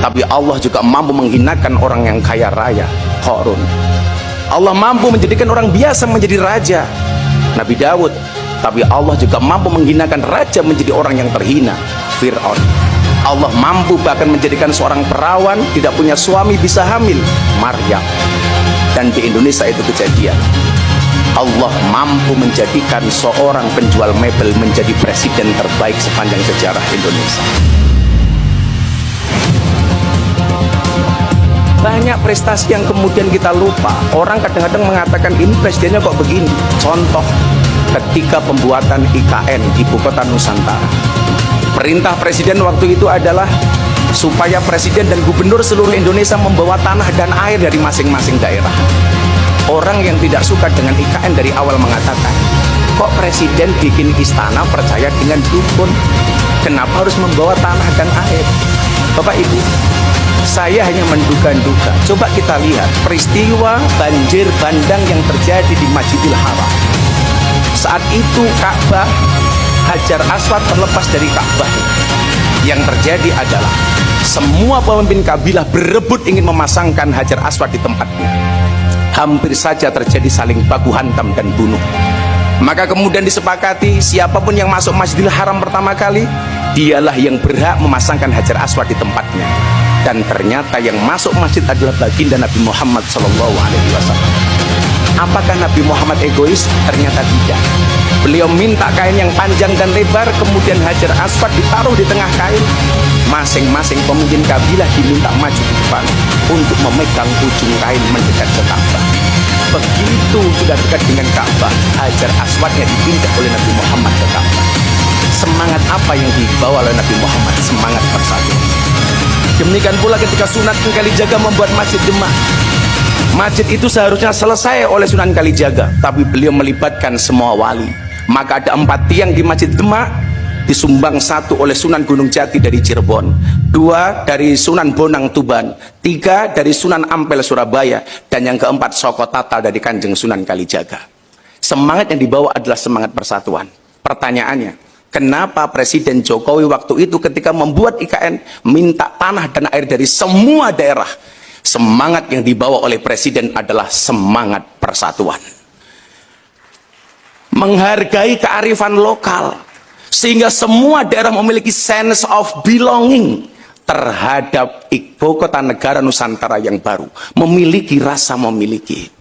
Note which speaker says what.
Speaker 1: tapi Allah juga mampu menghinakan orang yang kaya raya, Qarun. Allah mampu menjadikan orang biasa menjadi raja, Nabi Daud, tapi Allah juga mampu menghinakan raja menjadi orang yang terhina, Fir'aun. Allah mampu bahkan menjadikan seorang perawan tidak punya suami bisa hamil, Maryam. Dan di Indonesia itu kejadian. Allah mampu menjadikan seorang penjual mebel menjadi presiden terbaik sepanjang sejarah Indonesia. Banyak prestasi yang kemudian kita lupa. Orang kadang-kadang mengatakan ini presidennya kok begini. Contoh ketika pembuatan IKN Ibu Kota Nusantara, perintah presiden waktu itu adalah supaya presiden dan gubernur seluruh Indonesia membawa tanah dan air dari masing-masing daerah. Orang yang tidak suka dengan IKN dari awal mengatakan, kok presiden bikin istana percaya dengan dukun, kenapa harus membawa tanah dan air? Bapak Ibu, saya hanya menduga-duga. Coba kita lihat peristiwa banjir bandang yang terjadi di Masjidil Haram. Saat itu Ka'bah, Hajar Aswad terlepas dari Ka'bah. Yang terjadi adalah semua pemimpin kabilah berebut ingin memasangkan Hajar Aswad di tempatnya. Hampir saja terjadi saling baku hantam dan bunuh. Maka kemudian disepakati siapapun yang masuk Masjidil Haram pertama kali, dialah yang berhak memasangkan Hajar Aswad di tempatnya. Dan ternyata yang masuk masjid adalah baginda Nabi Muhammad SAW. Apakah Nabi Muhammad egois? Ternyata tidak. Beliau minta kain yang panjang dan lebar, kemudian Hajar Aswad ditaruh di tengah kain. Masing-masing pemimpin kabilah diminta maju ke depan untuk memegang ujung kain mendekat ke Ka'bah. Begitu sudah dekat dengan Ka'bah, Hajar Aswadnya dipindah oleh Nabi Muhammad ke Ka'bah. Semangat apa yang dibawa oleh Nabi Muhammad? Semangat persatuan. Demikian pula ketika Sunan Kalijaga membuat Masjid Demak. Masjid itu seharusnya selesai oleh Sunan Kalijaga, tapi beliau melibatkan semua wali. Maka ada 4 tiang di Masjid Demak, disumbang 1 oleh Sunan Gunung Jati dari Cirebon, 2 dari Sunan Bonang Tuban, 3 dari Sunan Ampel Surabaya, dan yang keempat Soko Tatal dari Kanjeng Sunan Kalijaga. Semangat yang dibawa adalah semangat persatuan. Pertanyaannya, kenapa Presiden Jokowi waktu itu ketika membuat IKN minta tanah dan air dari semua daerah? Semangat yang dibawa oleh Presiden adalah semangat persatuan, menghargai kearifan lokal, sehingga semua daerah memiliki sense of belonging terhadap ibu kota negara Nusantara yang baru, memiliki rasa memiliki.